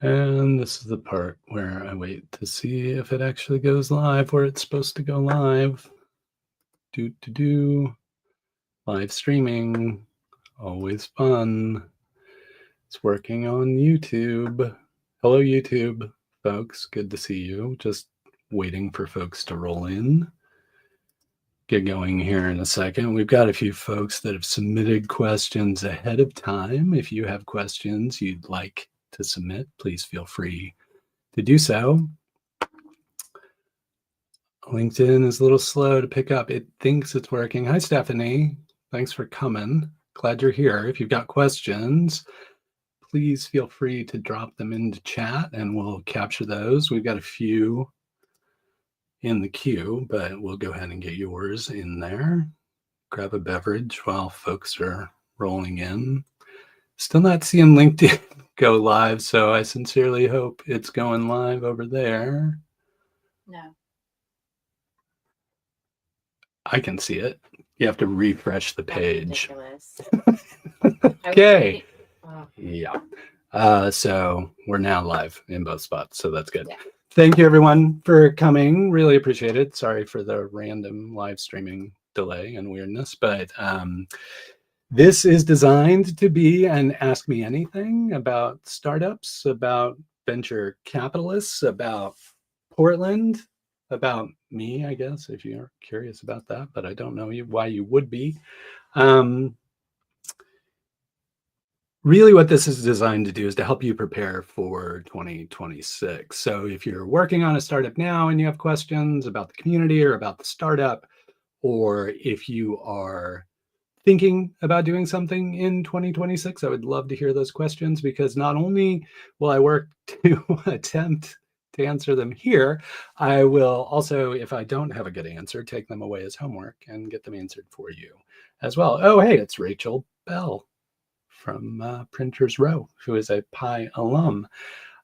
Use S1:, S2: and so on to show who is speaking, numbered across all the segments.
S1: And this is the part where I wait to see if it actually goes live where it's supposed to go live. Live streaming, always fun. It's working on YouTube. Hello, YouTube, folks. Good to see you. Just waiting for folks to roll in. Get going here in a second. We've got a few folks that have submitted questions ahead of time. If you have questions you'd like to submit, please feel free to do so. LinkedIn is a little slow to pick up. It thinks it's working. Hi, Stephanie. Thanks for coming. Glad you're here. If you've got questions, please feel free to drop them into chat and we'll capture those. We've got a few in the queue, but we'll go ahead and get yours in there. Grab a beverage while folks are rolling in. Still not seeing LinkedIn go live, so I sincerely hope it's going live over there.
S2: No.
S1: I can see it. You have to refresh the page.
S2: Okay.
S1: Yeah. So we're now live in both spots, so that's good. Yeah. Thank you, everyone, for coming. Really appreciate it. Sorry for the random live streaming delay and weirdness, but this is designed to be an Ask Me Anything about startups, about venture capitalists, about Portland, about me, I guess, if you're curious about that, but I don't know why you would be. Really what this is designed to do is to help you prepare for 2026. So if you're working on a startup now and you have questions about the community or about the startup, or if you are thinking about doing something in 2026, I would love to hear those questions, because not only will I work to attempt to answer them here, I will also, if I don't have a good answer, take them away as homework and get them answered for you as well. Oh, hey, it's Rachel Bell from Printers Row, who is a Pi alum.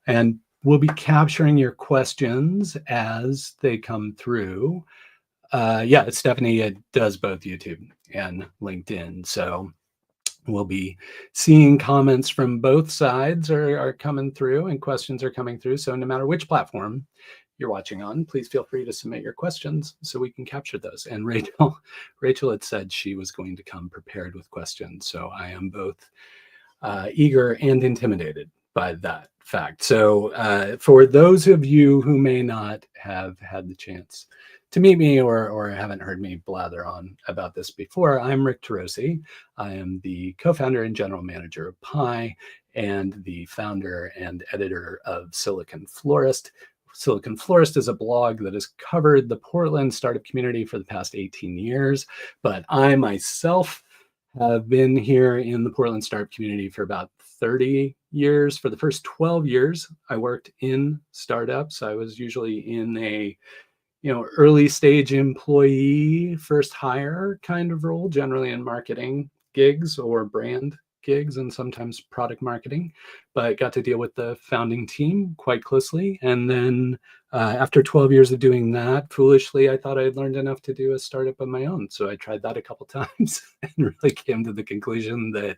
S1: And we'll be capturing your questions as they come through. Yeah, Stephanie, it does both YouTube and LinkedIn. So we'll be seeing comments from both sides are coming through and questions are coming through. So no matter which platform you're watching on, please feel free to submit your questions so we can capture those. And Rachel had said she was going to come prepared with questions. So I am both eager and intimidated by that fact. So for those of you who may not have had the chance to meet me or haven't heard me blather on about this before, I'm Rick Turoczy. I am the co-founder and general manager of Pi and the founder and editor of Silicon Florist. Silicon Florist is a blog that has covered the Portland startup community for the past 18 years, but I myself have been here in the Portland startup community for about 30 years. For the first 12 years, I worked in startups. I was usually in a early stage employee, first hire kind of role, generally in marketing gigs or brand gigs and sometimes product marketing, but got to deal with the founding team quite closely. And then after 12 years of doing that, foolishly, I thought I had learned enough to do a startup of my own. So I tried that a couple times and really came to the conclusion that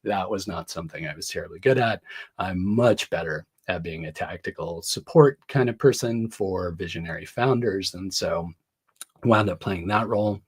S1: that was not something I was terribly good at. I'm much better at being a tactical support kind of person for visionary founders. And so wound up playing that role.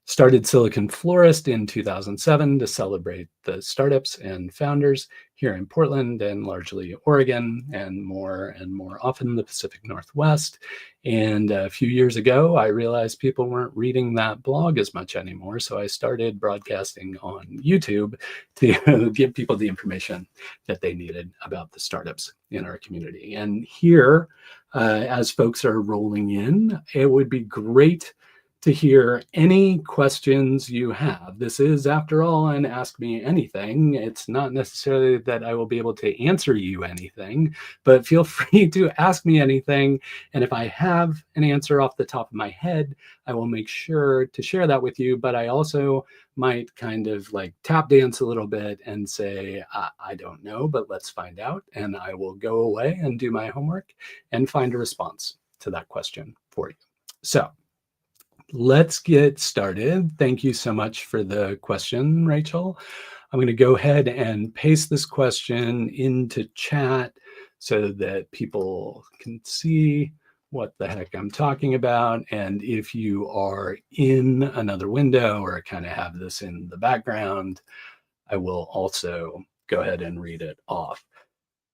S1: Started Silicon Florist in 2007 to celebrate the startups and founders here in Portland and largely Oregon and more often the Pacific Northwest. And a few years ago, I realized people weren't reading that blog as much anymore. So I started broadcasting on YouTube to give people the information that they needed about the startups in our community. And here, as folks are rolling in, it would be great to hear any questions you have. This is, after all, an Ask Me Anything. It's not necessarily that I will be able to answer you anything, but feel free to ask me anything. And if I have an answer off the top of my head, I will make sure to share that with you. But I also might kind of like tap dance a little bit and say, I don't know, but let's find out. And I will go away and do my homework and find a response to that question for you. So let's get started. Thank you so much for the question, Rachel. I'm going to go ahead and paste this question into chat so that people can see what the heck I'm talking about. And if you are in another window or kind of have this in the background, I will also go ahead and read it off.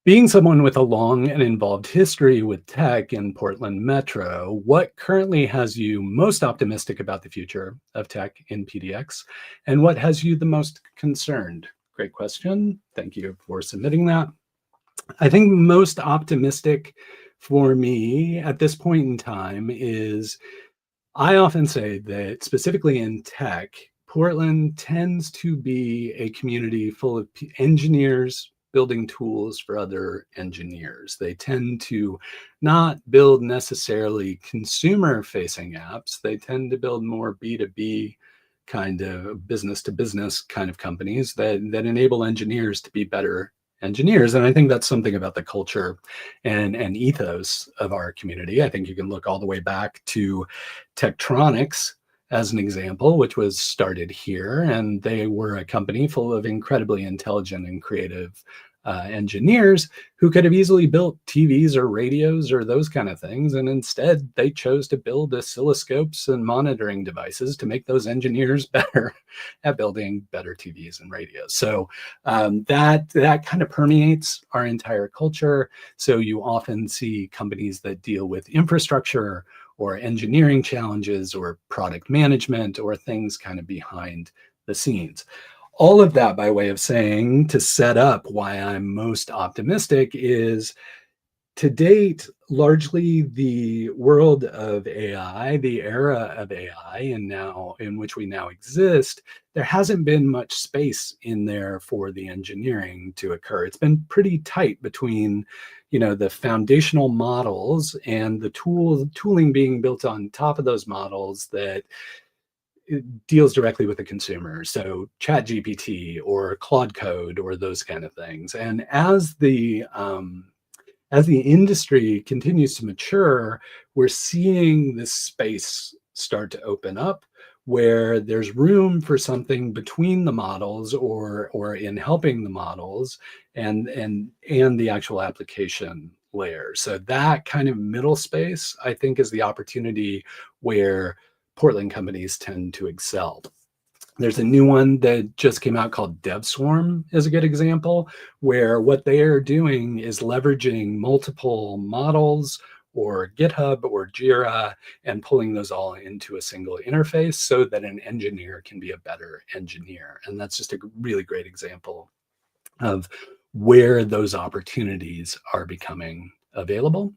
S1: Being someone with a long and involved history with tech in Portland Metro, what currently has you most optimistic about the future of tech in PDX? And what has you the most concerned? Great question. Thank you for submitting that. I think most optimistic for me at this point in time is, I often say that specifically in tech, Portland tends to be a community full of engineers building tools for other engineers. They tend to not build necessarily consumer facing apps. They tend to build more B2B kind of business to business kind of companies that enable engineers to be better engineers. And I think that's something about the culture and ethos of our community. I think you can look all the way back to Tektronix as an example, which was started here, and they were a company full of incredibly intelligent and creative engineers who could have easily built TVs or radios or those kind of things. And instead, they chose to build oscilloscopes and monitoring devices to make those engineers better at building better TVs and radios. So that kind of permeates our entire culture. So you often see companies that deal with infrastructure or engineering challenges or product management or things kind of behind the scenes. All of that by way of saying, to set up why I'm most optimistic, is to date, largely the world of AI, the era of AI, and now in which we now exist, there hasn't been much space in there for the engineering to occur. It's been pretty tight between, the foundational models and the tooling being built on top of those models that it deals directly with the consumer. So ChatGPT or Claude Code or those kind of things. And as the industry continues to mature, we're seeing this space start to open up where there's room for something between the models or in helping the models and the actual application layer. So that kind of middle space, I think, is the opportunity where Portland companies tend to excel. There's a new one that just came out called DevSwarm is a good example, where what they are doing is leveraging multiple models or GitHub or Jira and pulling those all into a single interface so that an engineer can be a better engineer. And that's just a really great example of where those opportunities are becoming available.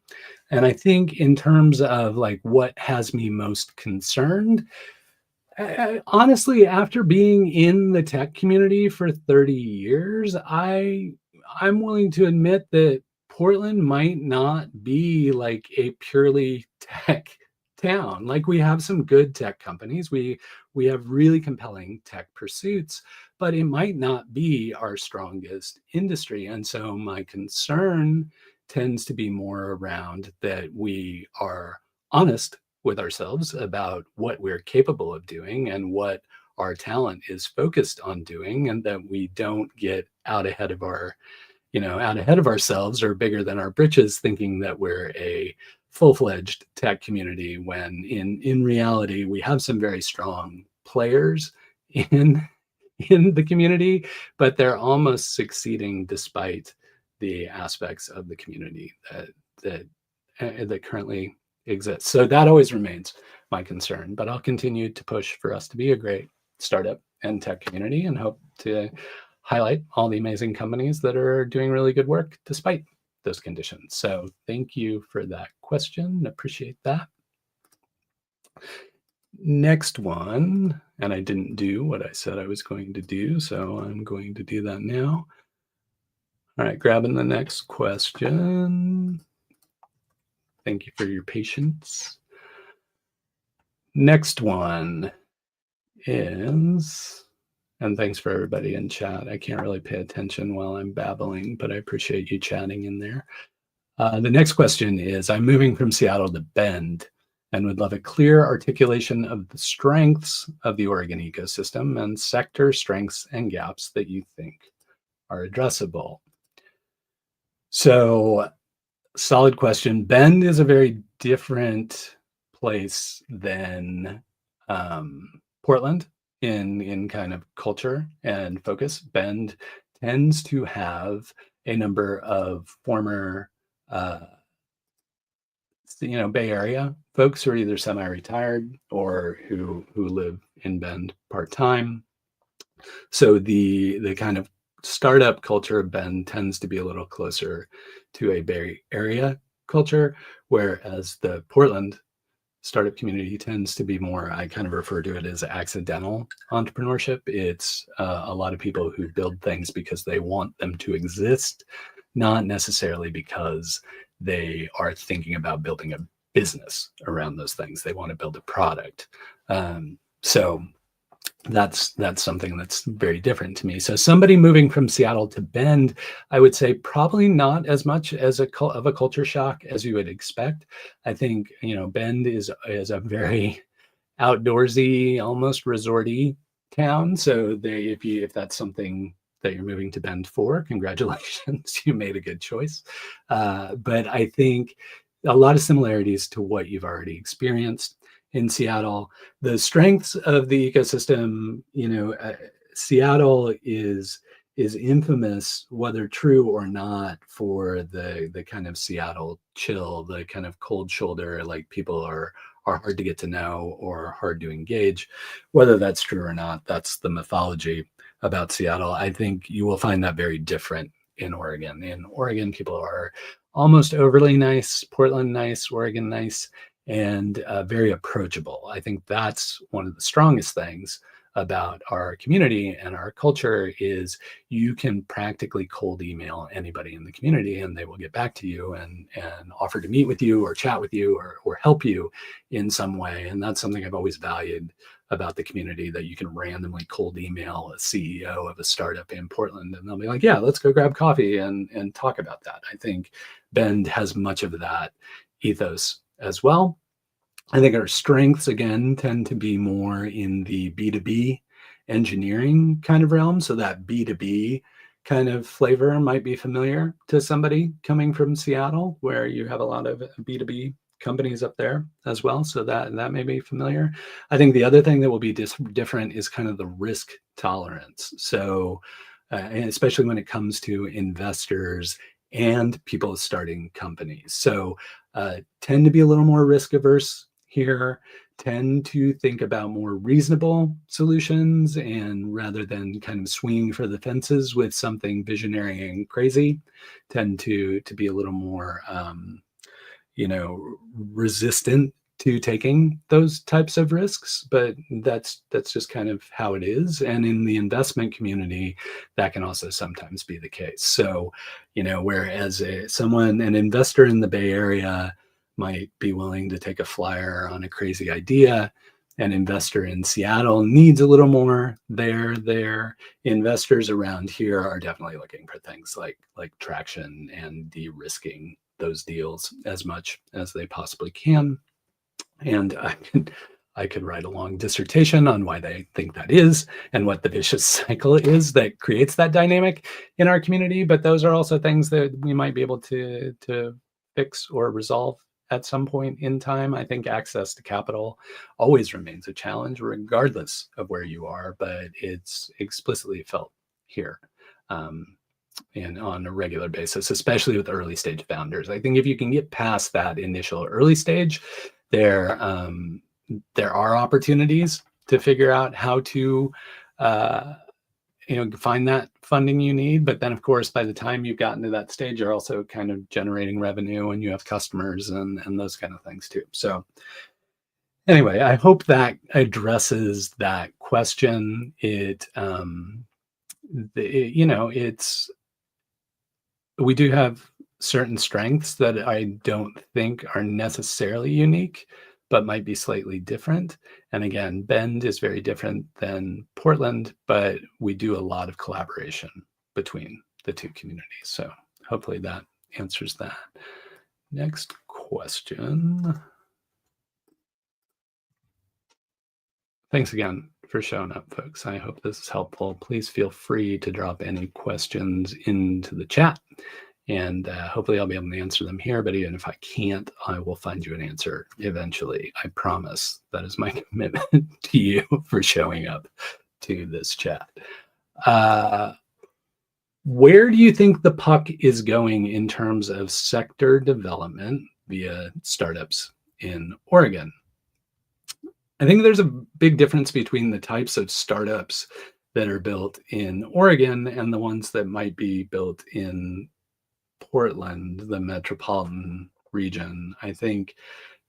S1: And I think in terms of like what has me most concerned, honestly, after being in the tech community for 30 years, I'm willing to admit that Portland might not be like a purely tech town. Like, we have some good tech companies. We have really compelling tech pursuits, but it might not be our strongest industry. And so my concern tends to be more around that we are honest with ourselves about what we're capable of doing and what our talent is focused on doing, and that we don't get out ahead of ourselves or bigger than our britches, thinking that we're a full-fledged tech community, when in reality we have some very strong players in the community, but they're almost succeeding despite the aspects of the community that currently exists. So that always remains my concern, but I'll continue to push for us to be a great startup and tech community, and hope to highlight all the amazing companies that are doing really good work despite those conditions. So thank you for that question. Appreciate that. Next one, and I didn't do what I said I was going to do, so I'm going to do that now. All right, grabbing the next question. Thank you for your patience. Next one is, and thanks for everybody in chat. I can't really pay attention while I'm babbling, but I appreciate you chatting in there. The next question is, I'm moving from Seattle to Bend and would love a clear articulation of the strengths of the Oregon ecosystem and sector strengths and gaps that you think are addressable. So Solid question. Bend is a very different place than Portland in kind of culture and focus. Bend tends to have a number of former Bay Area folks who are either semi-retired or who live in Bend part-time. So the kind of startup culture of Bend tends to be a little closer to a Bay Area culture, whereas the Portland startup community tends to be more, I kind of refer to it as accidental entrepreneurship. It's a lot of people who build things because they want them to exist, not necessarily because they are thinking about building a business around those things. They want to build a product. So that's something that's very different to me. So somebody moving from Seattle to Bend, I would say probably not as much as of a culture shock as you would expect. I think Bend is a very outdoorsy, almost resorty town. So if that's something that you're moving to Bend for, congratulations, you made a good choice. But I think a lot of similarities to what you've already experienced in Seattle. The strengths of the ecosystem, Seattle is infamous, whether true or not, for the kind of Seattle chill, the kind of cold shoulder, like people are hard to get to know or hard to engage. Whether that's true or not, that's the mythology about Seattle. I think you will find that very different in Oregon. In Oregon, people are almost overly nice, Portland nice, Oregon nice, and very approachable. I think that's one of the strongest things about our community and our culture is you can practically cold email anybody in the community and they will get back to you and offer to meet with you or chat with you or help you in some way. And that's something I've always valued about the community, that you can randomly cold email a CEO of a startup in Portland and they'll be like, yeah, let's go grab coffee and talk about that. I think Bend has much of that ethos as well. I think our strengths, again, tend to be more in the B2B engineering kind of realm. So that B2B kind of flavor might be familiar to somebody coming from Seattle, where you have a lot of B2B companies up there as well. So that may be familiar. I think the other thing that will be different is kind of the risk tolerance. So especially when it comes to investors and people starting companies. So tend to be a little more risk averse here, tend to think about more reasonable solutions, and rather than kind of swinging for the fences with something visionary and crazy, tend to be a little more resistant to taking those types of risks. But that's just kind of how it is. And in the investment community, that can also sometimes be the case. So whereas an investor in the Bay Area might be willing to take a flyer on a crazy idea, an investor in Seattle needs a little more there. Investors around here are definitely looking for things like traction and de-risking those deals as much as they possibly can. And I could write a long dissertation on why they think that is and what the vicious cycle is that creates that dynamic in our community. But those are also things that we might be able to fix or resolve at some point in time. I think access to capital always remains a challenge, regardless of where you are, but it's explicitly felt here. And on a regular basis, especially with early stage founders. I think if you can get past that initial early stage, there are opportunities to figure out how to find that funding you need. But then, of course, by the time you've gotten to that stage, you're also kind of generating revenue and you have customers and those kind of things too. So anyway, I hope that addresses that question. We do have certain strengths that I don't think are necessarily unique, but might be slightly different. And again, Bend is very different than Portland, but we do a lot of collaboration between the two communities. So hopefully that answers that. Next question. Thanks again for showing up, folks. I hope this is helpful. Please feel free to drop any questions into the chat, And hopefully I'll be able to answer them here, but even if I can't, I will find you an answer eventually. I promise. That is my commitment to you for showing up to this chat. Where do you think the puck is going in terms of sector development via startups in Oregon? I think there's a big difference between the types of startups that are built in Oregon and the ones that might be built in Portland, the metropolitan region. I think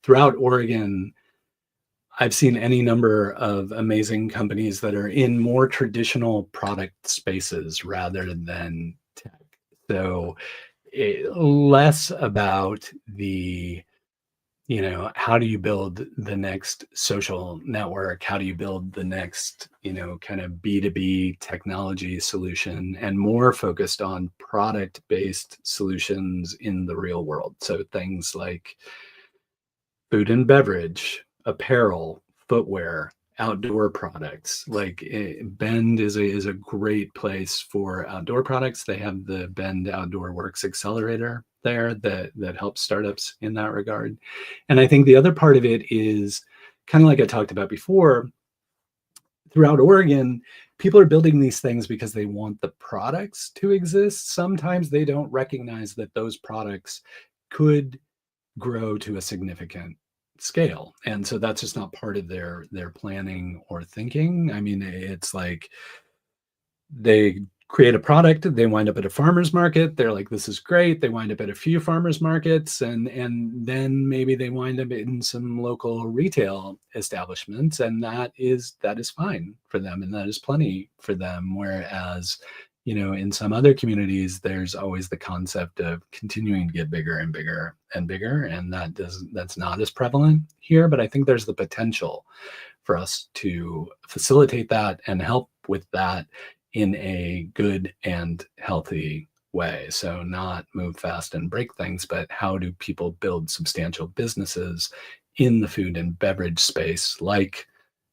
S1: throughout Oregon, I've seen any number of amazing companies that are in more traditional product spaces rather than tech. So less about the, how do you build the next social network? How do you build the next, kind of B2B technology solution, and more focused on product-based solutions in the real world. So things like food and beverage, apparel, footwear, outdoor products. Like Bend is a great place for outdoor products. They have the Bend Outdoor Works Accelerator there that helps startups in that regard. And I think the other part of it is kind of like I talked about before. Throughout Oregon, people are building these things because they want the products to exist. Sometimes they don't recognize that those products could grow to a significant scale, and so that's just not part of their planning or thinking. I mean, it's like they create a product, they wind up at a farmer's market, they're like, this is great. They wind up at a few farmers markets, and then maybe they wind up in some local retail establishments, and that is fine for them, and that is plenty for them. Whereas, in some other communities, there's always the concept of continuing to get bigger and bigger and bigger, and that's not as prevalent here. But I think there's the potential for us to facilitate that and help with that in a good and healthy way. So not move fast and break things, but how do people build substantial businesses in the food and beverage space, like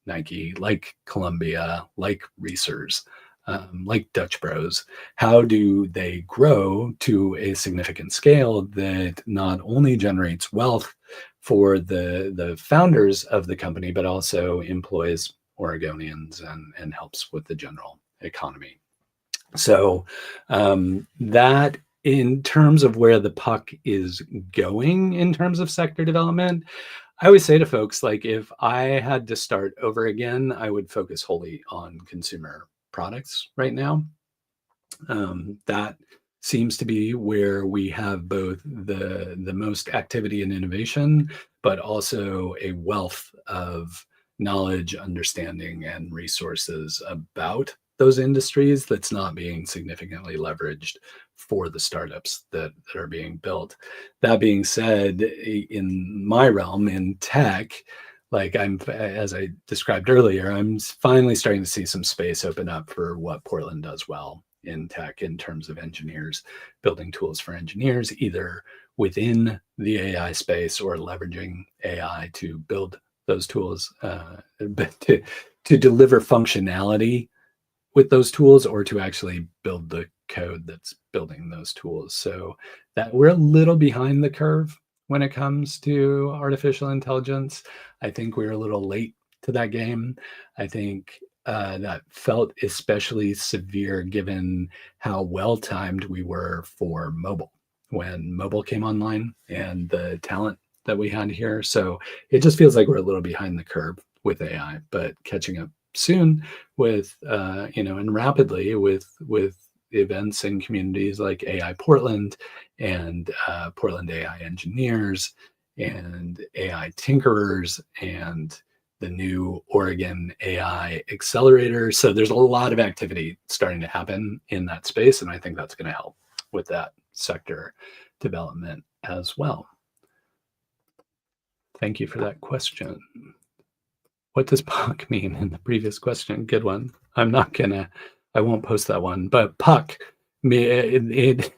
S1: Nike, like Columbia, like Reese's, like Dutch Bros? How do they grow to a significant scale that not only generates wealth for the founders of the company, but also employs Oregonians and helps with the general economy? So that, in terms of where the puck is going in terms of sector development, I always say to folks, like, if I had to start over again, I would focus wholly on consumer products right now. That seems to be where we have both the most activity and innovation, but also a wealth of knowledge, understanding, and resources about those industries that's not being significantly leveraged for the startups that are being built. That being said, in my realm, in tech, like as I described earlier, I'm finally starting to see some space open up for what Portland does well in tech, in terms of engineers building tools for engineers, either within the AI space or leveraging AI to build those tools, but to deliver functionality with those tools, or to actually build the code that's building those tools. So that we're a little behind the curve when it comes to artificial intelligence. I think we're a little late to that game. I think that felt especially severe given how well-timed we were for mobile, when mobile came online, and the talent that we had here. So it just feels like we're a little behind the curve with AI, but catching up soon with, and rapidly with events and communities like AI Portland, and Portland AI engineers, and AI tinkerers, and the new Oregon AI accelerator. So there's a lot of activity starting to happen in that space, and I think that's going to help with that sector development as well. Thank you for that question. What does puck mean in the previous question? Good one. I won't post that one, but puck, it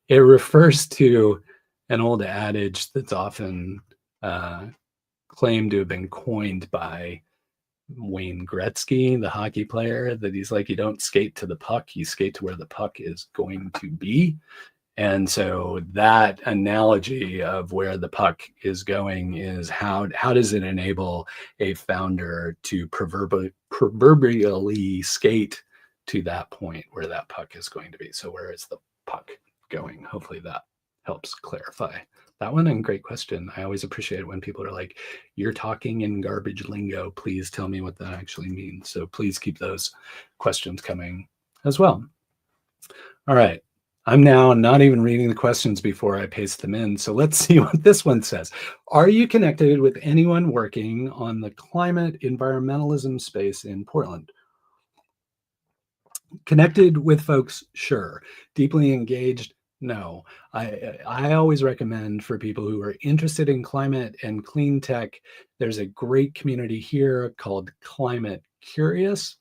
S1: refers to an old adage that's often claimed to have been coined by Wayne Gretzky, the hockey player, that he's like, you don't skate to the puck, you skate to where the puck is going to be. And so that analogy of where the puck is going is how does it enable a founder to proverbially skate to that point where that puck is going to be? So where is the puck going? Hopefully that helps clarify that one. And great question. I always appreciate it when people are like, you're talking in garbage lingo. Please tell me what that actually means. So please keep those questions coming as well. All right. I'm now not even reading the questions before I paste them in. So let's see what this one says. Are you connected with anyone working on the climate environmentalism space in Portland? Connected with folks, sure. Deeply engaged, no. I always recommend for people who are interested in climate and clean tech, there's a great community here called Climate Curious.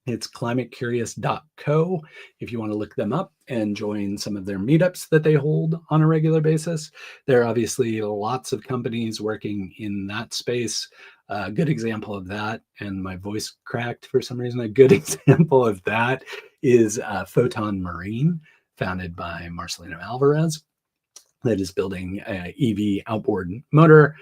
S1: It's climatecurious.co if you want to look them up and join some of their meetups that they hold on a regular basis. There are obviously lots of companies working in that space. A good example of that, and my voice cracked for some reason, a good example of that is Photon Marine, founded by Marcelino Alvarez, that is building an EV outboard motor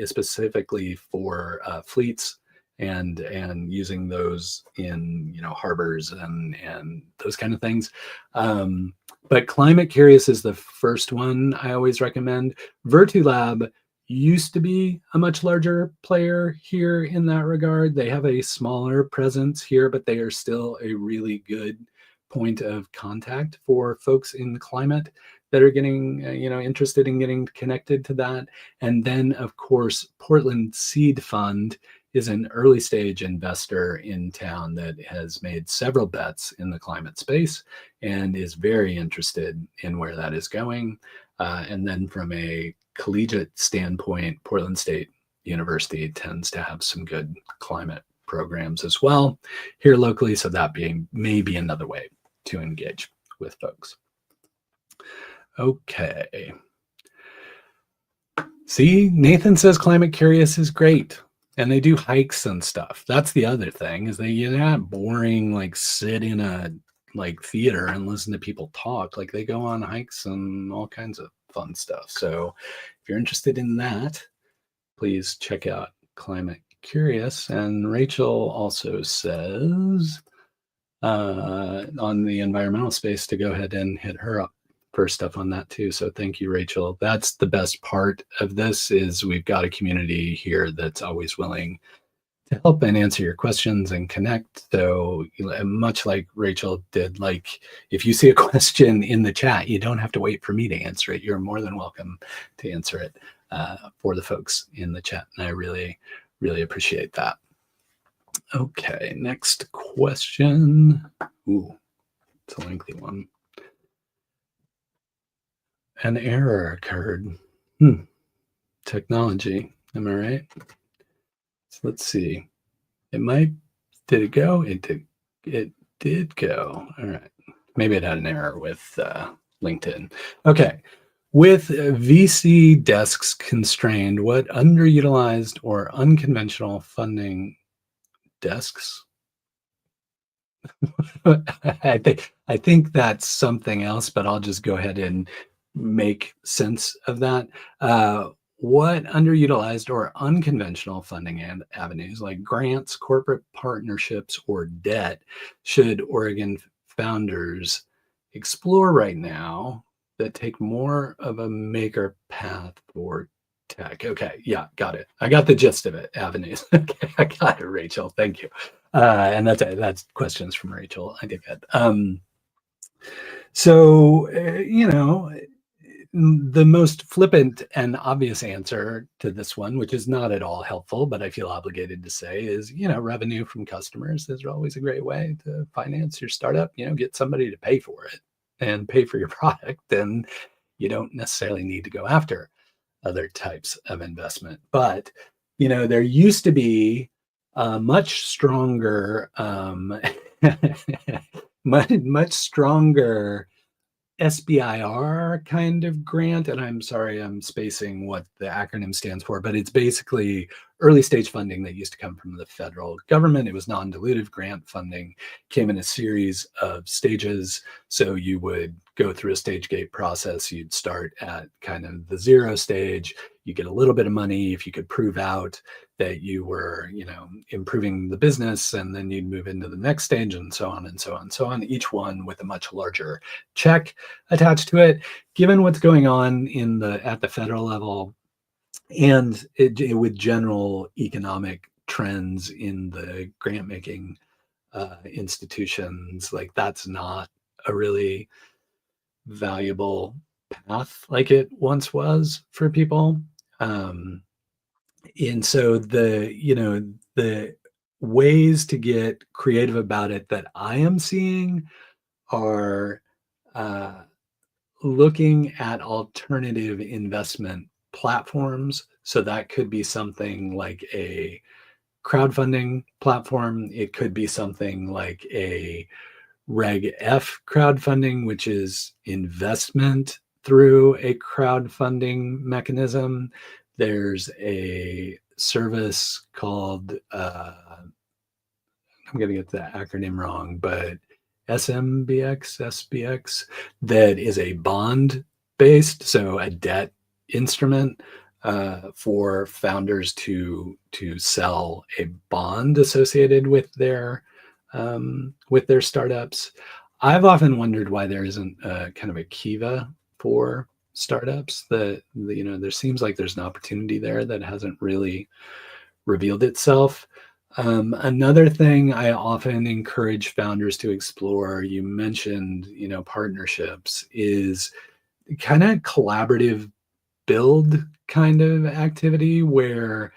S1: specifically for fleets and using those in harbors and those kind of things. But Climate Curious is the first one I always recommend. VirtuLab used to be a much larger player here in that regard. They have a smaller presence here, but they are still a really good point of contact for folks in climate that are getting interested in getting connected to that. And then of course Portland Seed Fund is an early stage investor in town that has made several bets in the climate space and is very interested in where that is going. And then from a collegiate standpoint, Portland State University tends to have some good climate programs as well here locally. So that being maybe another way to engage with folks. Okay. See, Nathan says Climate Curious is great. And they do hikes and stuff. That's the other thing, is they're not boring, like sit in a theater and listen to people talk. Like they go on hikes and all kinds of fun stuff. So if you're interested in that, please check out Climate Curious. And Rachel also says on the environmental space to go ahead and hit her up for stuff on that too. So thank you, Rachel. That's the best part of this, is we've got a community here that's always willing to help and answer your questions and connect. So much like Rachel did, like if you see a question in the chat, you don't have to wait for me to answer it. You're more than welcome to answer it for the folks in the chat. And I really, really appreciate that. Okay, next question. Ooh, it's a lengthy one. An error occurred. Technology, am I right? So let's see. Did it go? It did go. All right. Maybe it had an error with LinkedIn. Okay. With VC desks constrained, what underutilized or unconventional funding desks? I think that's something else, but I'll just go ahead and make sense of that. What underutilized or unconventional funding avenues like grants, corporate partnerships, or debt should Oregon founders explore right now that take more of a maker path for tech? Okay, yeah, got it. I got the gist of it. Avenues. Okay, I got it, Rachel. Thank you. And that's questions from Rachel. I did that. So the most flippant and obvious answer to this one, which is not at all helpful, but I feel obligated to say, is, revenue from customers is always a great way to finance your startup. Get somebody to pay for it and pay for your product. And you don't necessarily need to go after other types of investment. But, there used to be a much stronger, much stronger SBIR kind of grant, and I'm sorry, I'm spacing what the acronym stands for, but it's basically early stage funding that used to come from the federal government. It was non-dilutive grant funding, came in a series of stages. So you would go through a stage gate process. You'd start at kind of the 0 stage. You get a little bit of money if you could prove out that you were, improving the business, and then you'd move into the next stage, and so on and so on and so on, each one with a much larger check attached to it. Given what's going on at the federal level, and with general economic trends in the grant making institutions, like that's not a really valuable path like it once was for people. And so the ways to get creative about it that I am seeing are uh, looking at alternative investment platforms. So that could be something like a crowdfunding platform. It could be something like a Reg F crowdfunding, which is investment through a crowdfunding mechanism. There's a service called, I'm going to get the acronym wrong, but SBX, that is a bond based, so a debt instrument for founders to sell a bond associated with their startups. I've often wondered why there isn't kind of a Kiva for startups. There seems like there's an opportunity there that hasn't really revealed itself. Another thing I often encourage founders to explore, you mentioned, partnerships, is kind of collaborative build kind of activity where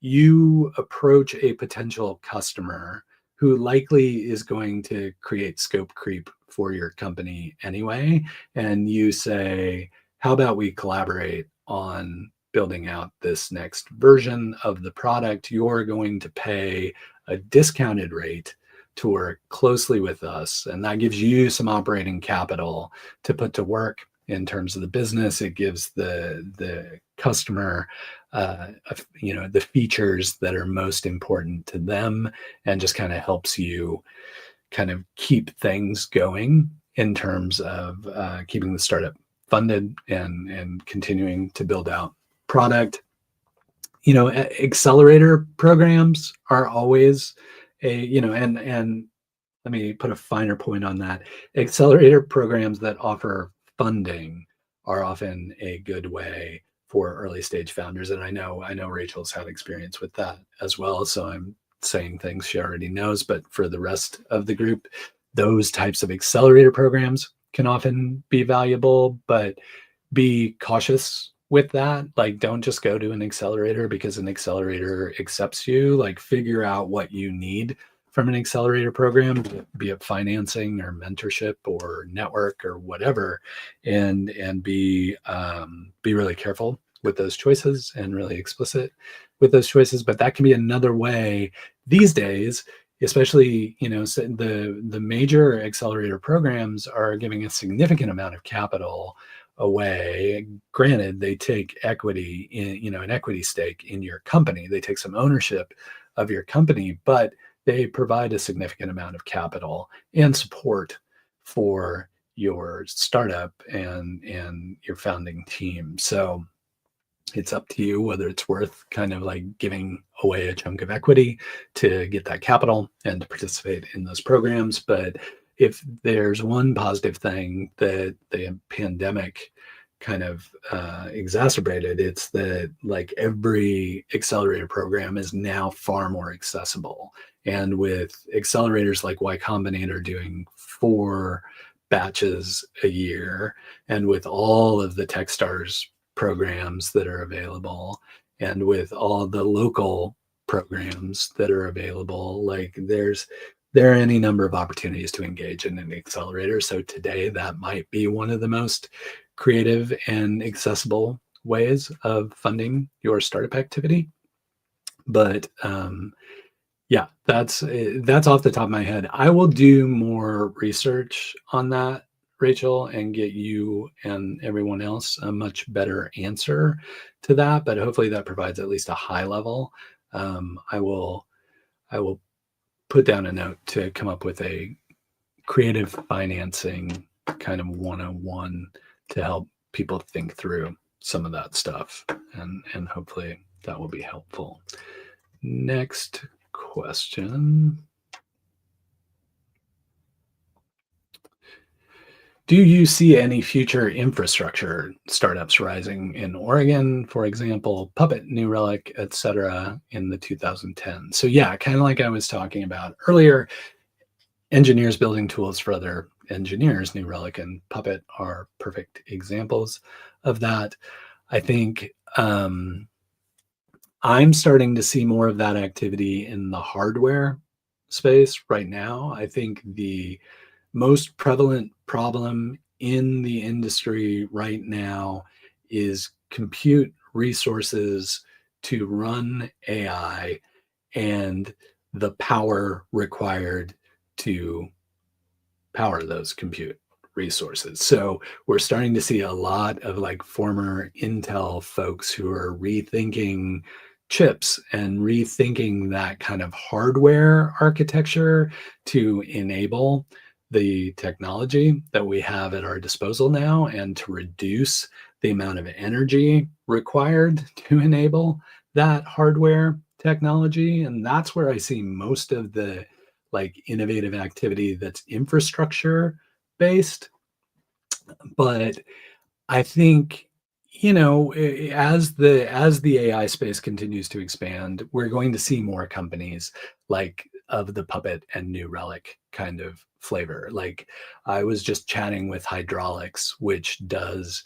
S1: you approach a potential customer who likely is going to create scope creep for your company anyway. And you say, how about we collaborate on building out this next version of the product? You're going to pay a discounted rate to work closely with us. And that gives you some operating capital to put to work in terms of the business. It gives the customer the features that are most important to them, and just kind of helps you kind of keep things going in terms of keeping the startup funded and continuing to build out product. Accelerator programs are always and let me put a finer point on that. Accelerator programs that offer funding are often a good way for early stage founders. And I know Rachel's had experience with that as well. So I'm saying things she already knows, but for the rest of the group, those types of accelerator programs can often be valuable, but be cautious with that. Like, don't just go to an accelerator because an accelerator accepts you. Like, figure out what you need from an accelerator program, be it financing or mentorship or network or whatever, and be really careful with those choices and really explicit with those choices. But that can be another way these days, especially the major accelerator programs are giving a significant amount of capital away. Granted, they take equity in an equity stake in your company. They take some ownership of your company, but they provide a significant amount of capital and support for your startup and your founding team. So it's up to you whether it's worth kind of like giving away a chunk of equity to get that capital and to participate in those programs. But if there's one positive thing that the pandemic kind of exacerbated, it's that like every accelerator program is now far more accessible. And with accelerators like Y Combinator doing 4 batches a year, and with all of the Techstars programs that are available, and with all the local programs that are available, like there are any number of opportunities to engage in an accelerator. So today that might be one of the most creative and accessible ways of funding your startup activity. But yeah, that's off the top of my head. I will do more research on that, Rachel, and get you and everyone else a much better answer to that. But hopefully that provides at least a high level. I will put down a note to come up with a creative financing kind of 101 to help people think through some of that stuff. And hopefully that will be helpful. Next question. Do you see any future infrastructure startups rising in Oregon, for example, Puppet, New Relic, et cetera, in the 2010s? So yeah, kind of like I was talking about earlier, engineers building tools for other engineers, New Relic and Puppet are perfect examples of that. I think I'm starting to see more of that activity in the hardware space right now. I think the most prevalent problem in the industry right now is compute resources to run AI and the power required to power those compute resources. So we're starting to see a lot of like former Intel folks who are rethinking chips and rethinking that kind of hardware architecture to enable the technology that we have at our disposal now and to reduce the amount of energy required to enable that hardware technology. And that's where I see most of the like innovative activity that's infrastructure based. But I think, you know, as the AI space continues to expand, we're going to see more companies like of the Puppet and New Relic kind of flavor. Like I was just chatting with Hydraulics, which does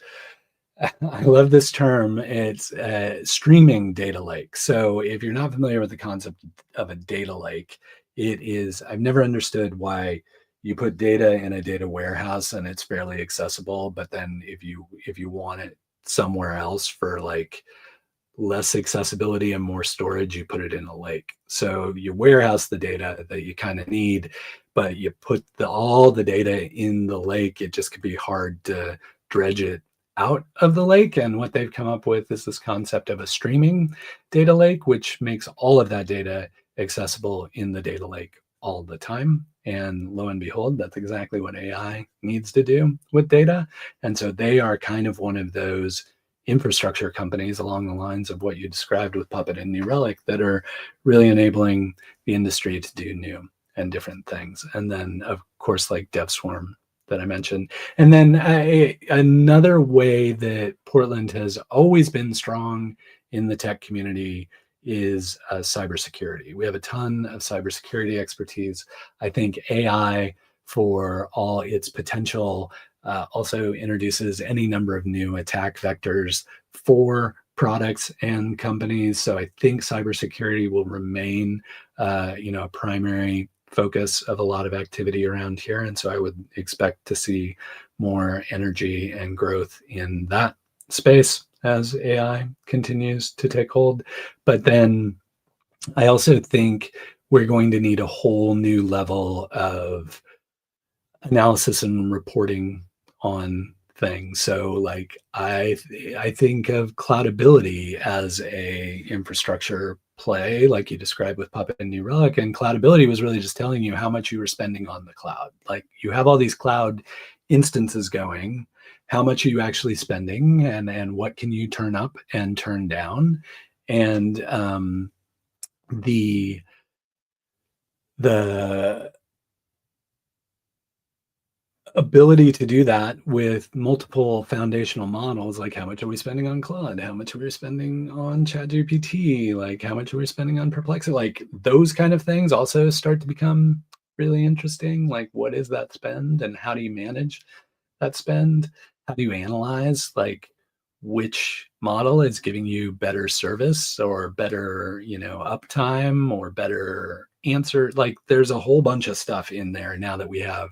S1: I love this term. It's a streaming data lake. So if you're not familiar with the concept of a data lake, it is, I've never understood why you put data in a data warehouse and it's fairly accessible, but then if you want it somewhere else for like less accessibility and more storage, you put it in a lake. So you warehouse the data that you kind of need, but you put all the data in the lake. It just could be hard to dredge it out of the lake. And what they've come up with is this concept of a streaming data lake, which makes all of that data accessible in the data lake all the time. And lo and behold, that's exactly what AI needs to do with data. And so they are kind of one of those infrastructure companies along the lines of what you described with Puppet and New Relic that are really enabling the industry to do new and different things. And then, of course, like DevSwarm that I mentioned. And then another way that Portland has always been strong in the tech community is cybersecurity. We have a ton of cybersecurity expertise. I think AI, for all its potential, also introduces any number of new attack vectors for products and companies. So I think cybersecurity will remain, a primary focus of a lot of activity around here. And so I would expect to see more energy and growth in that space as AI continues to take hold. But then I also think we're going to need a whole new level of analysis and reporting on things. So like I think of cloudability as a infrastructure play, like you described with Puppet and New Relic. And cloudability was really just telling you how much you were spending on the cloud. Like you have all these cloud instances going, how much are you actually spending and what can you turn up and turn down? And the the ability to do that with multiple foundational models, like how much are we spending on Claude, how much are we spending on ChatGPT, like how much are we spending on Perplexity, like those kind of things also start to become really interesting. Like what is that spend and how do you manage that spend? How do you analyze like which model is giving you better service or better, uptime or better answer? Like there's a whole bunch of stuff in there now that we have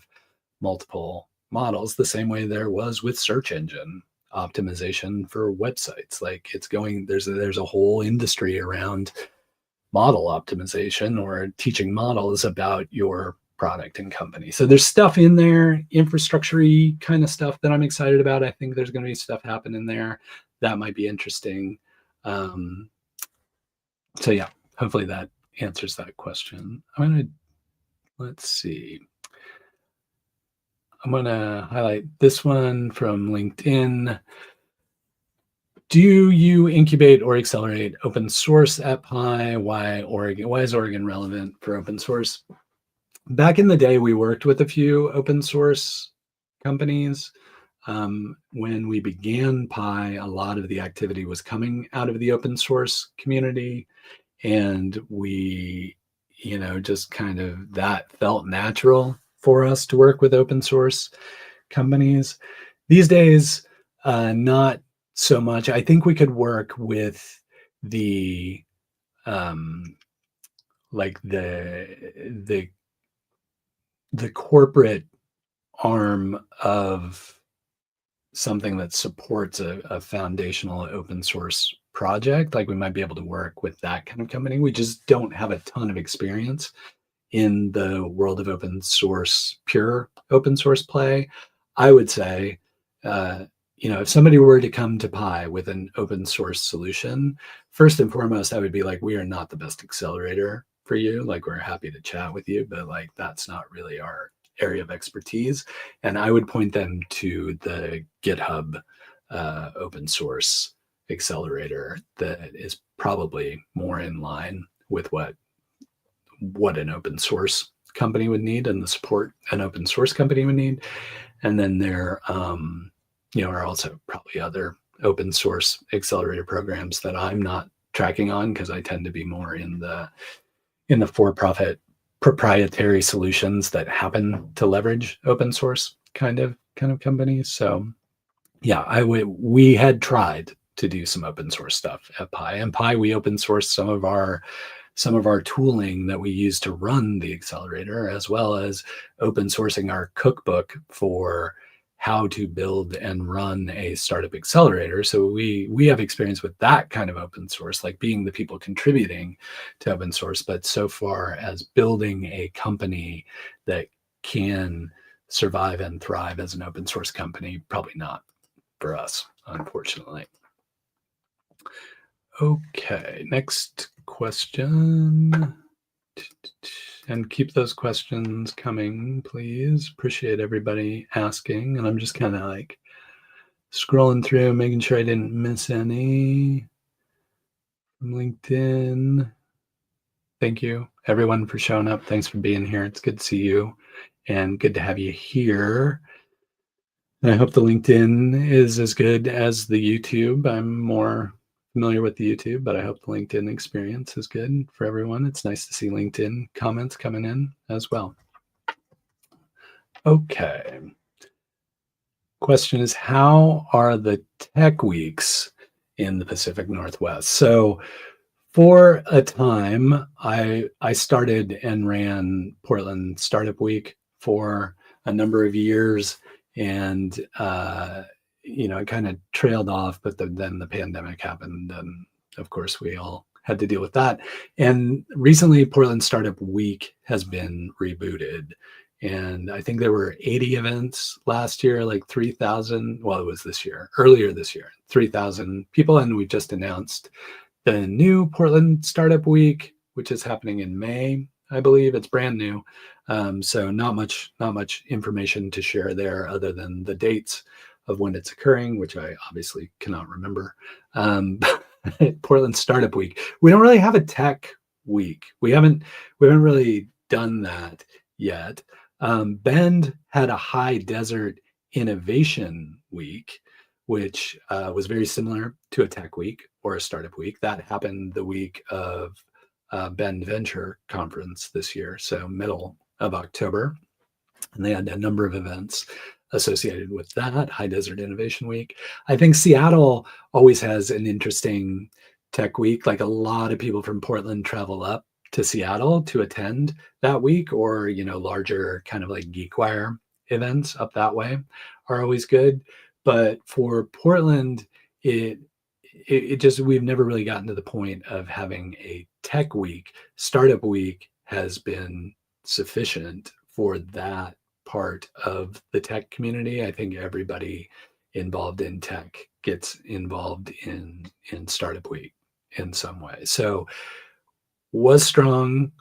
S1: multiple models, the same way there was with search engine optimization for websites. Like it's going, there's a whole industry around model optimization or teaching models about your product and company. So there's stuff in there, infrastructure-y kind of stuff that I'm excited about. I think there's going to be stuff happening there that might be interesting. So yeah, hopefully that answers that question. Let's see. I'm going to highlight this one from LinkedIn. Do you incubate or accelerate open source at Pi? Why Oregon? Why is Oregon relevant for open source? Back in the day, we worked with a few open source companies. When we began Pi, a lot of the activity was coming out of the open source community. And we, just kind of that felt natural for us to work with open source companies. These days, not so much. I think we could work with the like the corporate arm of something that supports a foundational open source project. Like we might be able to work with that kind of company. We just don't have a ton of experience in the world of open source, pure open source play. I would say, if somebody were to come to Pi with an open source solution, first and foremost, I would be like, we are not the best accelerator for you. Like, we're happy to chat with you, but like, that's not really our area of expertise. And I would point them to the GitHub open source accelerator that is probably more in line with what an open source company would need and the support an open source company would need. And then there are also probably other open source accelerator programs that I'm not tracking on because I tend to be more in the for-profit proprietary solutions that happen to leverage open source kind of companies. So yeah, we had tried to do some open source stuff at Pi. And Pi, we open sourced some of our tooling that we use to run the accelerator, as well as open sourcing our cookbook for how to build and run a startup accelerator. So we have experience with that kind of open source, like being the people contributing to open source. But so far as building a company that can survive and thrive as an open source company, probably not for us, unfortunately. Okay, next question. And keep those questions coming, please. Appreciate everybody asking. And I'm just kind of like scrolling through, making sure I didn't miss any from LinkedIn. Thank you, everyone, for showing up. Thanks for being here. It's good to see you and good to have you here. And I hope the LinkedIn is as good as the YouTube. I'm more familiar with the YouTube, but I hope the LinkedIn experience is good for everyone. It's nice to see LinkedIn comments coming in as well. Okay. Question is, how are the tech weeks in the Pacific Northwest? So for a time, I started and ran Portland Startup Week for a number of years. And it kind of trailed off, but then the pandemic happened, and of course we all had to deal with that. And recently, Portland Startup Week has been rebooted, and I think there were 80 events last year, like 3,000. Well, it was earlier this year, 3,000 people, and we just announced the new Portland Startup Week, which is happening in May. I believe it's brand new. So not much information to share there other than the dates of when it's occurring, which I obviously cannot remember. Portland Startup Week. We don't really have a tech week. We haven't really done that yet. Bend had a high desert innovation week, which was very similar to a tech week or a startup week. That happened the week of Bend Venture Conference this year, so middle of October. And they had a number of events associated with that, High Desert Innovation Week. I think Seattle always has an interesting tech week. Like a lot of people from Portland travel up to Seattle to attend that week, or, larger kind of like GeekWire events up that way are always good. But for Portland, it just, we've never really gotten to the point of having a tech week. Startup week has been sufficient for that part of the tech community. I think everybody involved in tech gets involved in Startup Week in some way. So was strong,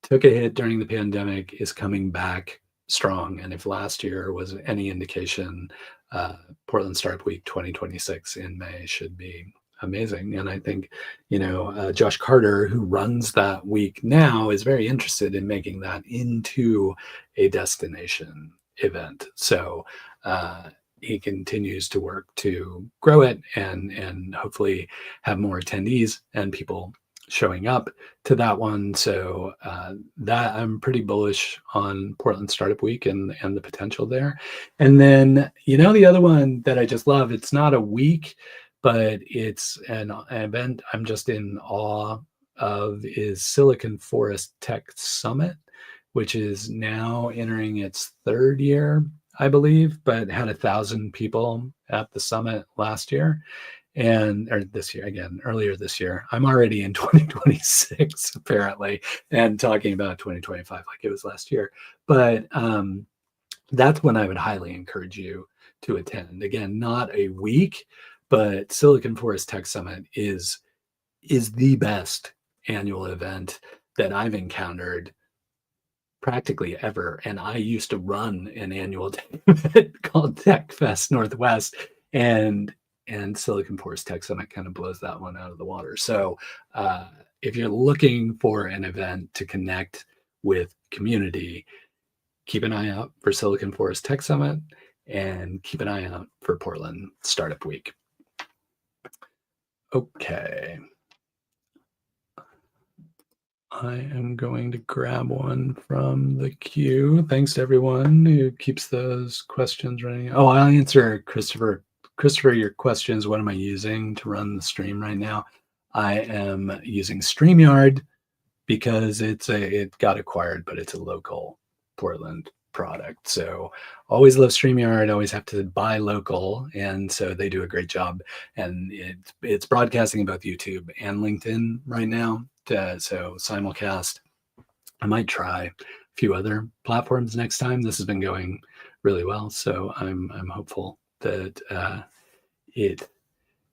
S1: took a hit during the pandemic, is coming back strong. And if last year was any indication, Portland Startup Week 2026 in May should be amazing. And I think, Josh Carter, who runs that week now, is very interested in making that into a destination event. So he continues to work to grow it and hopefully have more attendees and people showing up to that one. So that I'm pretty bullish on Portland Startup Week and the potential there. And then, the other one that I just love, it's not a week, but it's an event I'm just in awe of, is Silicon Forest Tech Summit, which is now entering its third year, I believe, but had 1,000 people at the summit last year. Or this year, again, earlier this year. I'm already in 2026 apparently, and talking about 2025 like it was last year. But that's when I would highly encourage you to attend. Again, not a week, but Silicon Forest Tech Summit is the best annual event that I've encountered practically ever. And I used to run an annual event called Tech Fest Northwest, and Silicon Forest Tech Summit kind of blows that one out of the water. So if you're looking for an event to connect with community, keep an eye out for Silicon Forest Tech Summit and keep an eye out for Portland Startup Week. Okay. I am going to grab one from the queue. Thanks to everyone who keeps those questions running. Oh, I'll answer Christopher, your questions. What am I using to run the stream right now? I am using StreamYard because it got acquired, but it's a local Portland product. So always love StreamYard, always have to buy local. And so they do a great job. And it's broadcasting both YouTube and LinkedIn right now. So simulcast. I might try a few other platforms next time. This has been going really well. So I'm hopeful that it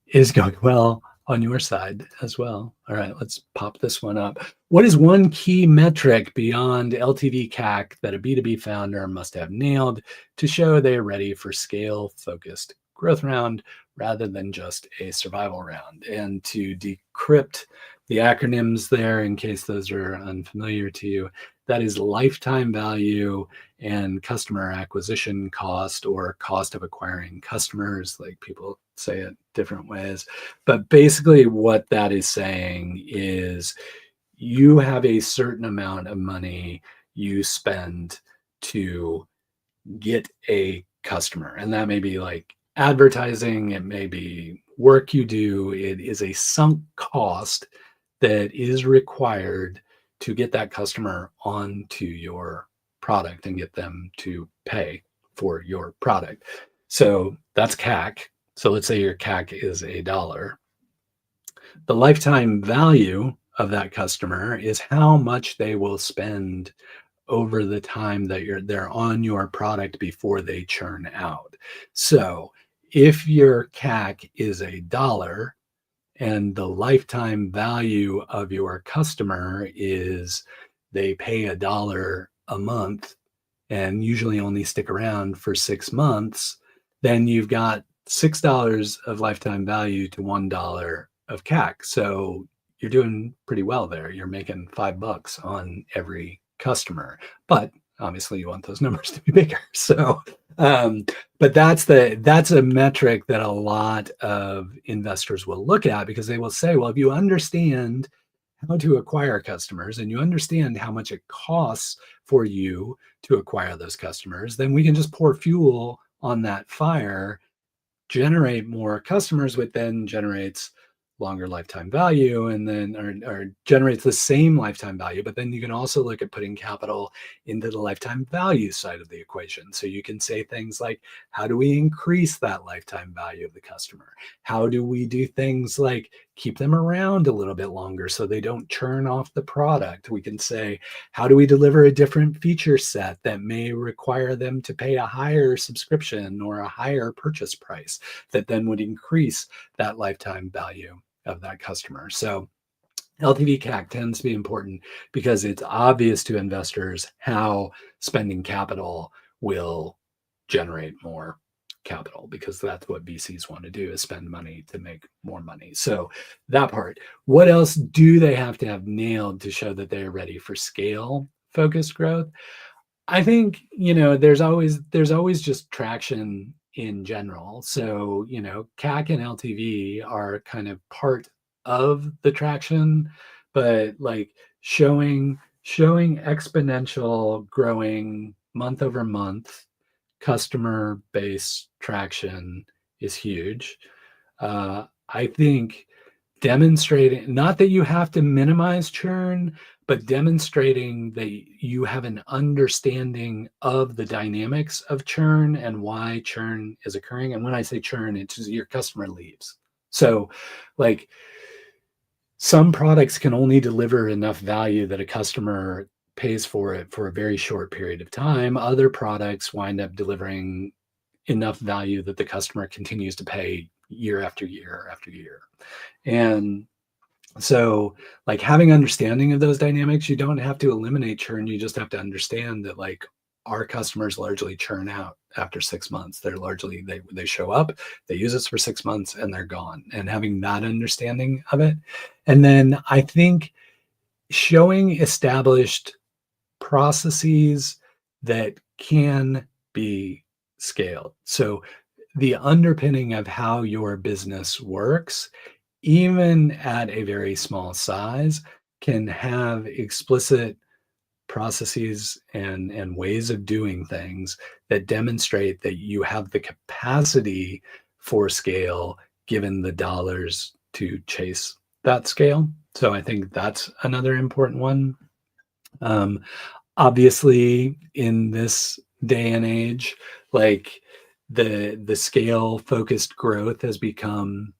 S1: is going well on your side as well. All right, let's pop this one up. What is one key metric beyond LTV CAC that a B2B founder must have nailed to show they are ready for scale-focused growth round rather than just a survival round? And to decrypt the acronyms there, in case those are unfamiliar to you, that is lifetime value and customer acquisition cost, or cost of acquiring customers, like people say it different ways. But basically what that is saying is you have a certain amount of money you spend to get a customer. And that may be like advertising, it may be work you do. It is a sunk cost that is required to get that customer onto your product and get them to pay for your product. So that's CAC. So let's say your CAC is $1. The lifetime value of that customer is how much they will spend over the time that they're on your product before they churn out. So if your CAC is $1 and the lifetime value of your customer is they pay $1 a month and usually only stick around for 6 months, then you've got $6 of lifetime value to $1 of CAC. So you're doing pretty well there. You're making $5 on every customer, but obviously you want those numbers to be bigger. So, but that's a metric that a lot of investors will look at, because they will say, well, if you understand how to acquire customers and you understand how much it costs for you to acquire those customers, then we can just pour fuel on that fire, generate more customers, which then generates longer lifetime value, and then or generates the same lifetime value. But then you can also look at putting capital into the lifetime value side of the equation. So you can say things like, how do we increase that lifetime value of the customer? How do we do things like keep them around a little bit longer so they don't churn off the product? We can say, how do we deliver a different feature set that may require them to pay a higher subscription or a higher purchase price that then would increase that lifetime value of that customer? So LTV CAC tends to be important because it's obvious to investors how spending capital will generate more capital, because that's what VCs want to do, is spend money to make more money. So that part. What else do they have to have nailed to show that they're ready for scale focused growth? I think, there's always just traction in general. So, CAC and LTV are kind of part of the traction, but like showing exponential growing month over month customer base traction is huge. I think demonstrating, not that you have to minimize churn, but demonstrating that you have an understanding of the dynamics of churn and why churn is occurring. And when I say churn, it's just your customer leaves. So, like, some products can only deliver enough value that a customer pays for it for a very short period of time. Other products wind up delivering enough value that the customer continues to pay year after year after year. And so, like, having understanding of those dynamics, you don't have to eliminate churn. You just have to understand that, like, our customers largely churn out after 6 months. They're largely, they show up, they use us for 6 months, and they're gone. And having that understanding of it. And then I think showing established processes that can be scaled. So the underpinning of how your business works, even at a very small size, can have explicit processes and ways of doing things that demonstrate that you have the capacity for scale given the dollars to chase that scale. So I think that's another important one. Um, Obviously, in this day and age, like, the scale focused growth has become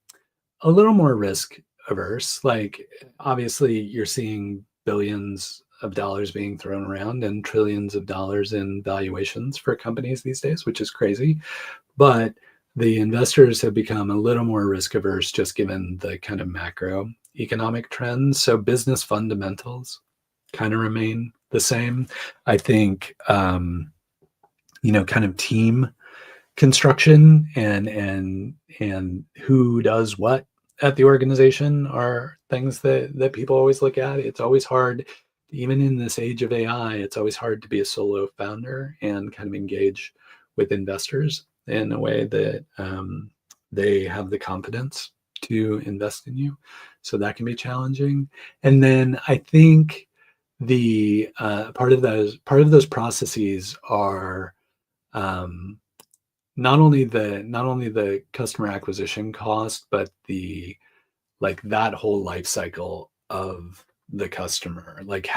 S1: a little more risk averse. Like, obviously, you're seeing billions of dollars being thrown around and trillions of dollars in valuations for companies these days, which is crazy. But the investors have become a little more risk averse just given the kind of macroeconomic trends. So business fundamentals kind of remain the same. I think, kind of team construction and who does what at the organization are things that people always look at. It's always hard, even in this age of AI, it's always hard to be a solo founder and kind of engage with investors in a way that they have the confidence to invest in you. So that can be challenging. And then I think the part of those processes are um, not only the customer acquisition cost, but the, like, that whole life cycle of the customer. Like,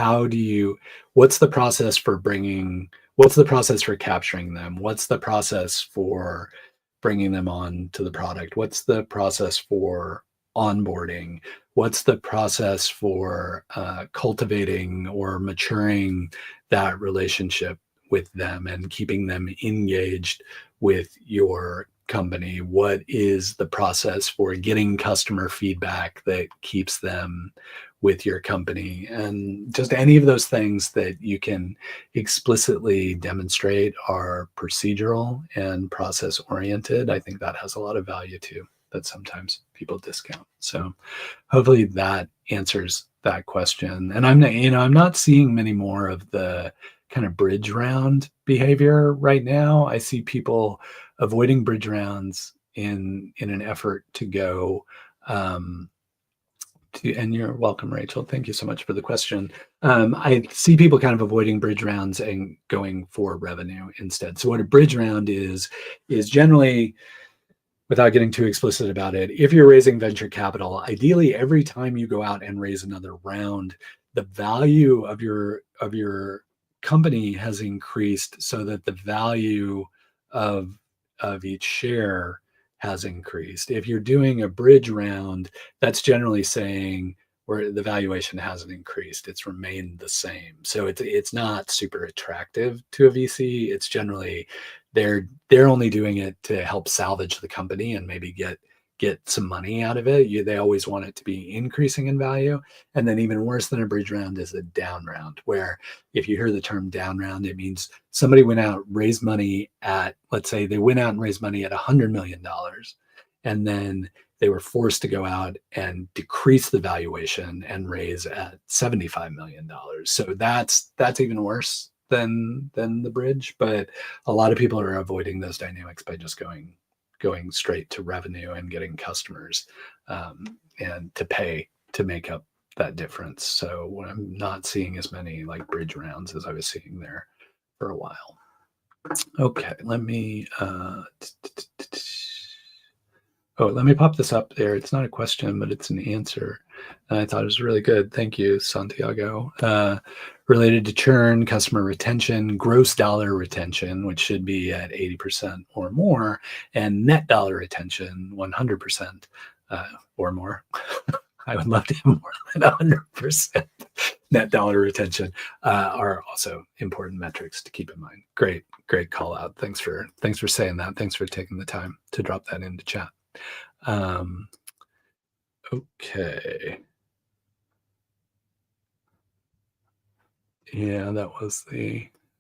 S1: what's the process for capturing them? What's the process for bringing them on to the product? What's the process for onboarding? What's the process for cultivating or maturing that relationship with them and keeping them engaged with your company? What is the process for getting customer feedback that keeps them with your company? And just any of those things that you can explicitly demonstrate are procedural and process oriented. I think that has a lot of value too, that sometimes people discount. So hopefully that answers that question. And I'm not seeing many more of the kind of bridge round behavior right now. I see people avoiding bridge rounds in an effort to go and you're welcome, Rachel. Thank you so much for the question. I see people kind of avoiding bridge rounds and going for revenue instead. So what a bridge round is generally, without getting too explicit about it, if you're raising venture capital, ideally every time you go out and raise another round, the value of your company has increased so that the value of each share has increased. If you're doing a bridge round, that's generally saying where the valuation hasn't increased, it's remained the same. So it's not super attractive to a VC. It's generally they're only doing it to help salvage the company and maybe get get some money out of it. They always want it to be increasing in value. And then even worse than a bridge round is a down round, where if you hear the term down round, it means somebody went out, raised money at, let's say they went out and raised money at $100 million. And then they were forced to go out and decrease the valuation and raise at $75 million. So that's even worse than the bridge. But a lot of people are avoiding those dynamics by just going straight to revenue and getting customers and to pay to make up that difference. So I'm not seeing as many like bridge rounds as I was seeing there for a while. Okay, let me let me pop this up there. It's not a question, but it's an answer. And I thought it was really good. Thank you, Santiago. Related to churn, customer retention, gross dollar retention, which should be at 80% or more, and net dollar retention, 100% or more. I would love to have more than 100% net dollar retention are also important metrics to keep in mind. Great call out. Thanks for saying that. Thanks for taking the time to drop that into chat. Okay. Yeah, that was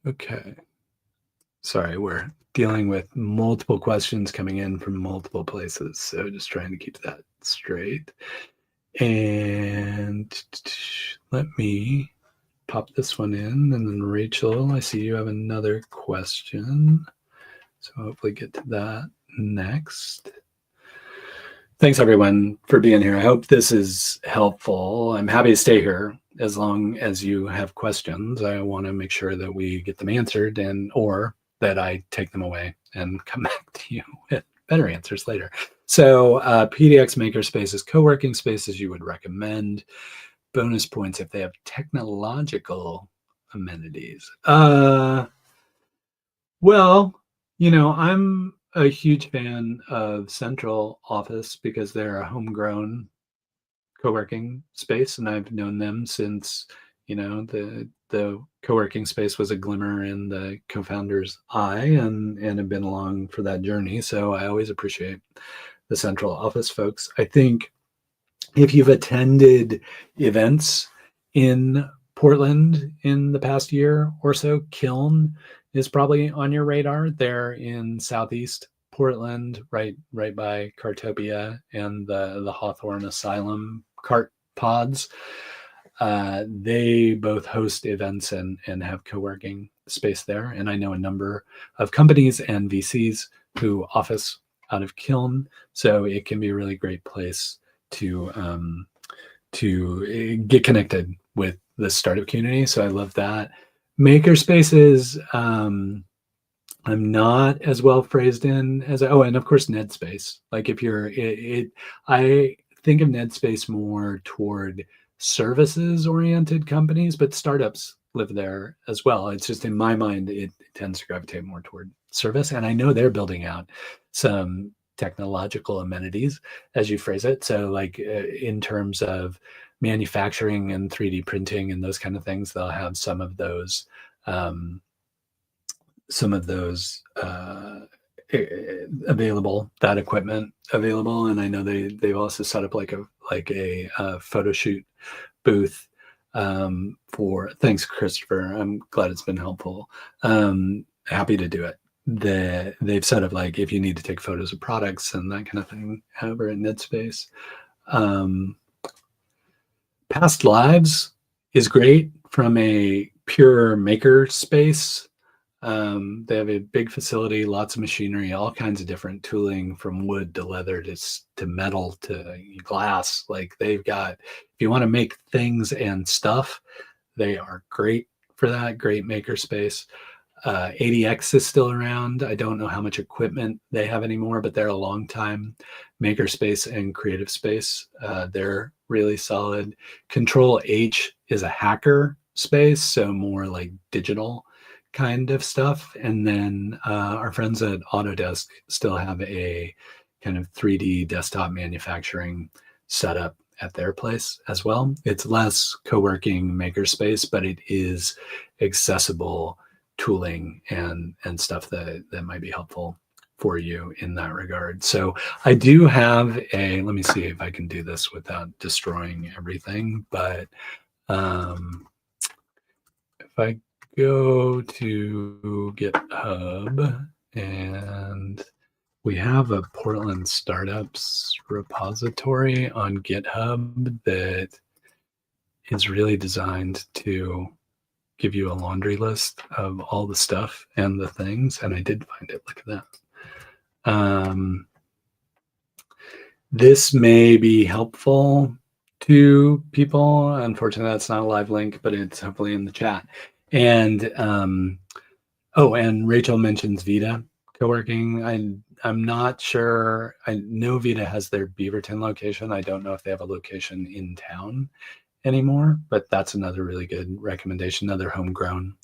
S1: okay. Sorry, we're dealing with multiple questions coming in from multiple places. So just trying to keep that straight. And let me pop this one in. And then Rachel, I see you have another question. So hopefully get to that next. Thanks, everyone, for being here. I hope this is helpful. I'm happy to stay here as long as you have questions. I want to make sure that we get them answered or that I take them away and come back to you with better answers later. So PDX makerspaces, co-working spaces you would recommend. Bonus points if they have technological amenities. Well, I'm a huge fan of Central Office because they're a homegrown co-working space, and I've known them since the co-working space was a glimmer in the co-founder's eye, and have been along for that journey. So I always appreciate the Central Office folks. I think if you've attended events in Portland in the past year or so, Kiln is probably on your radar. They're in Southeast Portland, right by Cartopia and the Hawthorne Asylum cart pods. They both host events and have co-working space there. And I know a number of companies and VCs who office out of Kiln. So it can be a really great place to get connected with the startup community. So I love that. Makerspaces, I'm not as well phrased in as and of course NetSpace. Like if you're I think of NetSpace more toward services oriented companies, but startups live there as well. It's just in my mind, it tends to gravitate more toward service. And I know they're building out some technological amenities, as you phrase it. So like in terms of manufacturing and 3D printing and those kind of things, they'll have some of those available, that equipment available. And I know they've also set up like a photo shoot booth thanks, Christopher. I'm glad it's been helpful. Happy to do it. They've set up like if you need to take photos of products and that kind of thing over in NetSpace. Past Lives is great from a pure maker space. They have a big facility, lots of machinery, all kinds of different tooling from wood to leather to metal to glass. Like they've got, if you want to make things and stuff, they are great for that. Great maker space. ADX is still around. I don't know how much equipment they have anymore, but they're a long time maker space and creative space. They're really solid. Control H is a hacker space, so more like digital kind of stuff. And then our friends at Autodesk still have a kind of 3D desktop manufacturing setup at their place as well. It's less co-working makerspace, but it is accessible tooling and stuff that might be helpful for you in that regard. So I do have let me see if I can do this without destroying everything, but if I go to GitHub, and we have a Portland startups repository on GitHub that is really designed to give you a laundry list of all the stuff and the things. And I did find it. Look at that. This may be helpful to people. Unfortunately, that's not a live link, but it's hopefully in the chat. And and Rachel mentions Vita co-working. I'm not sure. I know Vita has their Beaverton location. I don't know if they have a location in town anymore, but that's another really good recommendation, another homegrown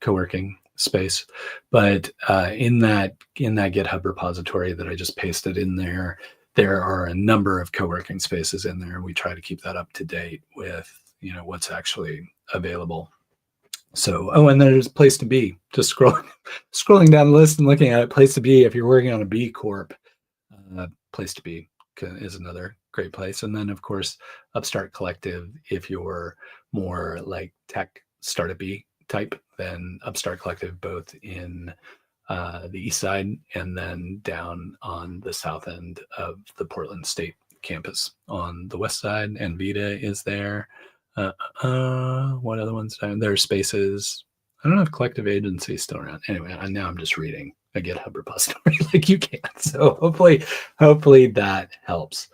S1: co-working space. But in that GitHub repository that I just pasted in there, there are a number of co-working spaces in there. We try to keep that up to date with, what's actually available. So, and there's Place to Be. Just scrolling down the list and looking at it, Place to Be, if you're working on a B Corp, Place to Be is another great place. And then, of course, Upstart Collective, if you're more like tech startup-y type, then Upstart Collective, both in the east side and then down on the south end of the Portland State campus on the west side. And Vita is there. What other ones? There are Spaces. I don't know if Collective Agency is still around. Anyway, now I'm just reading a GitHub repository like you can. So hopefully that helps.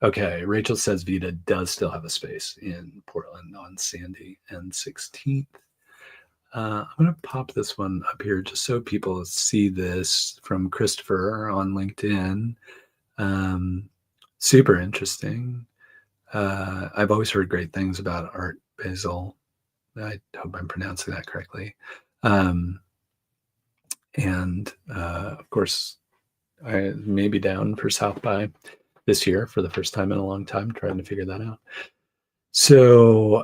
S1: Okay, Rachel says Vita does still have a space in Portland on Sandy and 16th. I'm going to pop this one up here just so people see this from Christopher on LinkedIn. Super interesting. I've always heard great things about Art Basel. I hope I'm pronouncing that correctly. And of course, I may be down for South by this year for the first time in a long time, trying to figure that out. So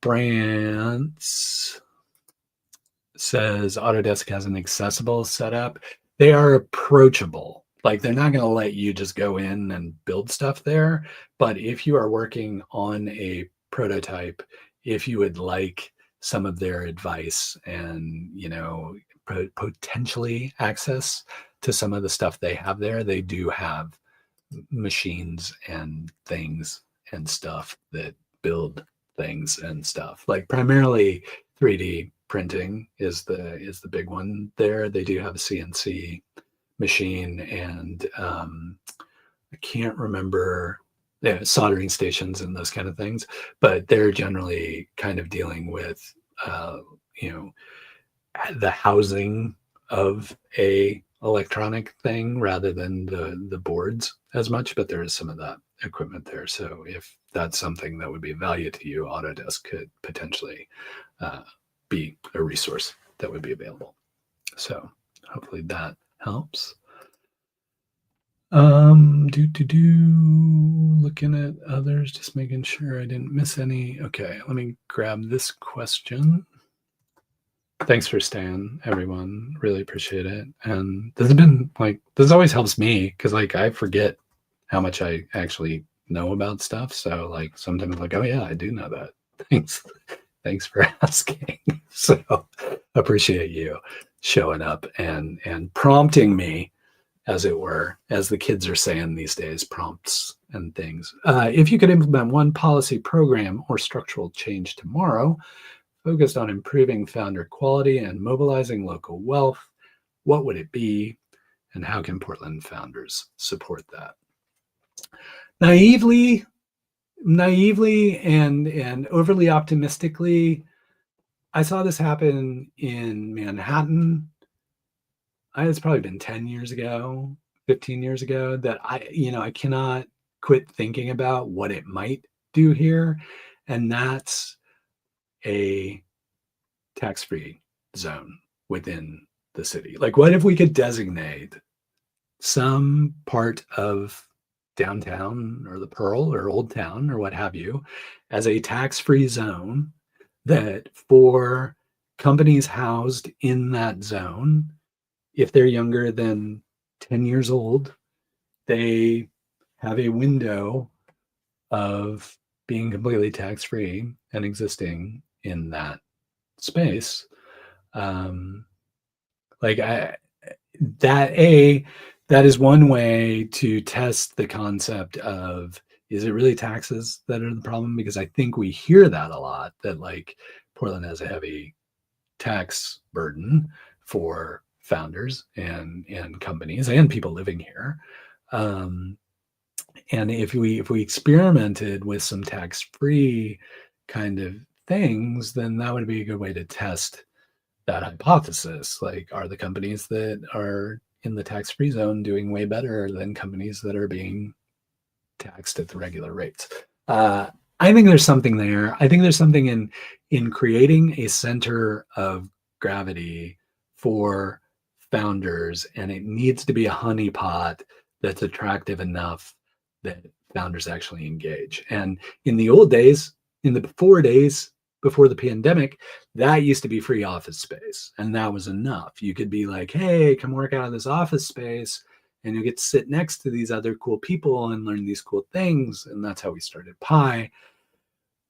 S1: Brantz says Autodesk has an accessible setup. They are approachable. Like, they're not going to let you just go in and build stuff there. But if you are working on a prototype, if you would like some of their advice and, potentially access to some of the stuff they have there, they do have machines and things and stuff that build things and stuff. Like, primarily 3D printing is the big one there. They do have a CNC machine, and I can't remember soldering stations and those kind of things, but they're generally kind of dealing with the housing of a electronic thing rather than the boards as much, but there is some of that equipment there. So if that's something that would be of value to you, Autodesk could potentially be a resource that would be available. So hopefully that helps. Looking at others, just making sure I didn't miss any. Okay, let me grab this question. Thanks for staying, everyone. Really appreciate it. And this has been this always helps me because I forget how much I actually know about stuff. So sometimes oh yeah, I do know that. Thanks for asking. So appreciate you showing up and prompting me, as it were, as the kids are saying these days, prompts and things. If you could implement one policy, program, or structural change tomorrow focused on improving founder quality and mobilizing local wealth, what would it be, and how can Portland founders support that? Naively and overly optimistically, I saw this happen in Manhattan. It's probably been 10 years ago, 15 years ago, that I cannot quit thinking about what it might do here. And that's a tax-free zone within the city. What if we could designate some part of downtown or the Pearl or Old Town or what have you as a tax-free zone that for companies housed in that zone, if they're younger than 10 years old, they have a window of being completely tax-free and existing in that space. Um, like I, that a that is one way to test the concept of, is it really taxes that are the problem? Because I think we hear that a lot, that like Portland has a heavy tax burden for founders and companies and people living here. Um, and if we experimented with some tax-free kind of things, then that would be a good way to test that hypothesis. Like, are the companies that are in the tax-free zone doing way better than companies that are being taxed at the regular rates? I think there's something there. I think there's something in creating a center of gravity for founders, and it needs to be a honeypot that's attractive enough that founders actually engage. And in the old days, in the before days before the pandemic, that used to be free office space, and that was enough. You could be like, hey, come work out of this office space, and you get to sit next to these other cool people and learn these cool things. And that's how we started Pi.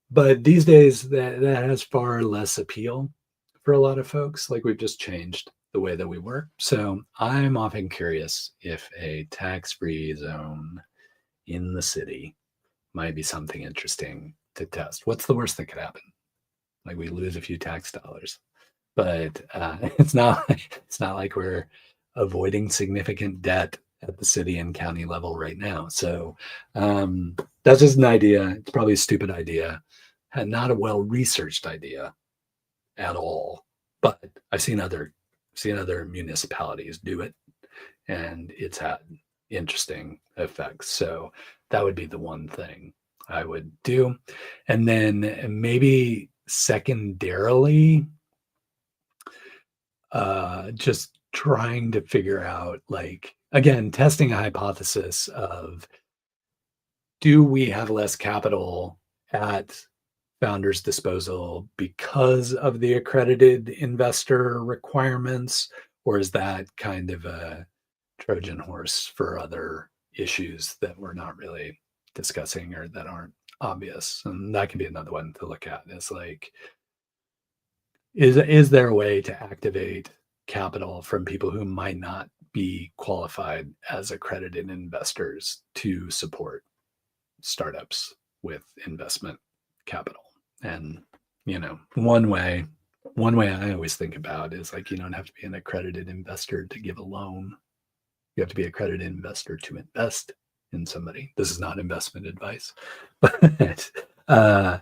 S1: But these days, that has far less appeal for a lot of folks. Like, we've just changed the way that we work. So I'm often curious if a tax-free zone in the city might be something interesting to test. What's the worst that could happen? Like, we lose a few tax dollars, but it's not like we're avoiding significant debt at the city and county level right now. So that's just an idea. It's probably a stupid idea, and not a well-researched idea at all. But I've seen other municipalities do it, and it's had interesting effects. So that would be the one thing I would do. And then maybe secondarily, just trying to figure out, like, again, testing a hypothesis of, do we have less capital at founders' disposal because of the accredited investor requirements, or is that kind of a Trojan horse for other issues that we're not really discussing or that aren't obvious? And that can be another one to look at, is like, is there a way to activate capital from people who might not be qualified as accredited investors to support startups with investment capital? And one way I always think about is, like, you don't have to be an accredited investor to give a loan. You have to be an accredited investor to invest in somebody. This is not investment advice, but there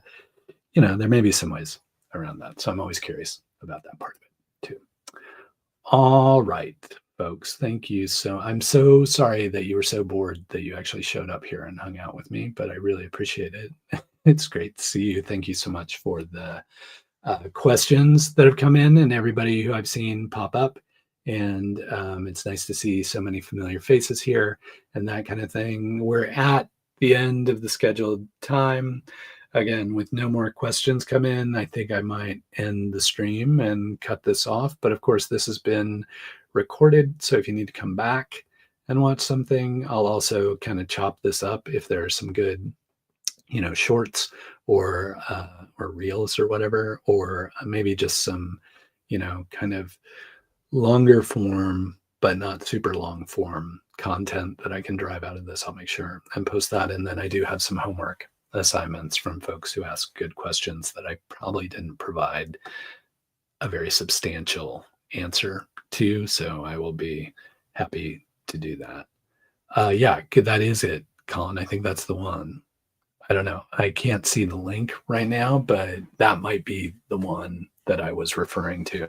S1: may be some ways around that. So I'm always curious about that part of it too. All right, folks. Thank you. I'm so sorry that you were so bored that you actually showed up here and hung out with me, but I really appreciate it. It's great to see you. Thank you so much for the questions that have come in, and everybody who I've seen pop up. And it's nice to see so many familiar faces here and that kind of thing. We're at the end of the scheduled time. Again, with no more questions come in, I think I might end the stream and cut this off. But of course, this has been recorded. So if you need to come back and watch something, I'll also kind of chop this up if there are some good, shorts or reels or whatever, or maybe just some, kind of longer form, but not super long form content that I can drive out of this. I'll make sure and post that. And then I do have some homework assignments from folks who ask good questions that I probably didn't provide a very substantial answer to. So I will be happy to do that. Yeah, that is it, Colin. I think that's the one. I don't know. I can't see the link right now, but that might be the one that I was referring to.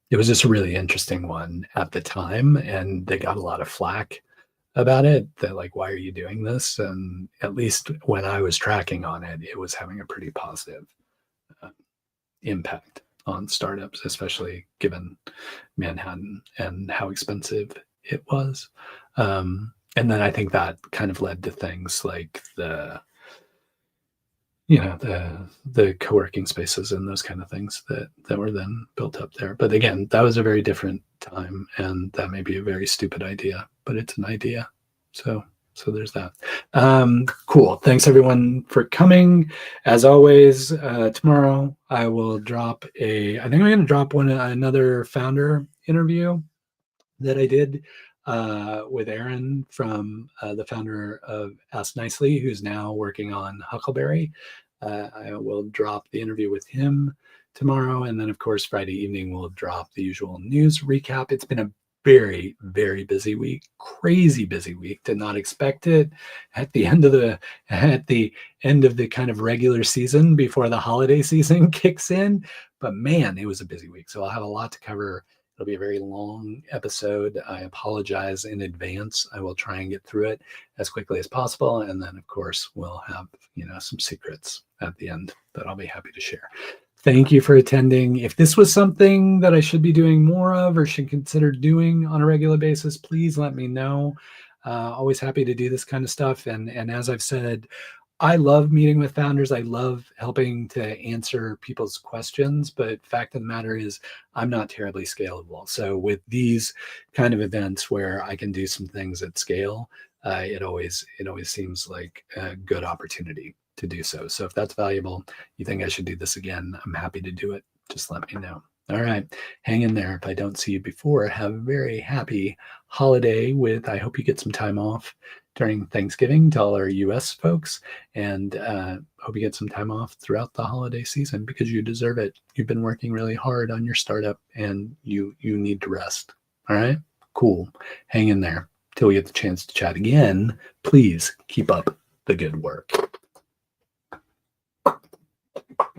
S1: It was just a really interesting one at the time, and they got a lot of flack about it, that like, why are you doing this? And at least when I was tracking on it, it was having a pretty positive impact on startups, especially given Manhattan and how expensive it was. And then I think that kind of led to things like the the co-working spaces and those kind of things that were then built up there. But again, that was a very different time, and that may be a very stupid idea, but it's an idea. So there's that. Cool. Thanks everyone for coming. As always, tomorrow I will drop I think I'm going to drop another founder interview that I did with Aaron from the founder of Ask Nicely, who's now working on Huckleberry. I will drop the interview with him tomorrow. And then, of course, Friday evening, we'll drop the usual news recap. It's been a very, very busy week, crazy busy week. Did not expect it at the end of the kind of regular season before the holiday season kicks in. But man, it was a busy week. So I'll have a lot to cover. It'll be a very long episode. I apologize in advance. I will try and get through it as quickly as possible. And then, of course, we'll have, some secrets at the end that I'll be happy to share. Thank you for attending. If this was something that I should be doing more of or should consider doing on a regular basis, please let me know. Always happy to do this kind of stuff. And as I've said, I love meeting with founders. I love helping to answer people's questions, but fact of the matter is I'm not terribly scalable. So with these kind of events where I can do some things at scale, it always seems like a good opportunity to do so. So if that's valuable, you think I should do this again, I'm happy to do it. Just let me know. All right, hang in there. If I don't see you before, have a very happy holiday I hope you get some time off during Thanksgiving to all our US folks, and hope you get some time off throughout the holiday season because you deserve it. You've been working really hard on your startup and you need to rest. All right, cool. Hang in there till we get the chance to chat again. Please keep up the good work.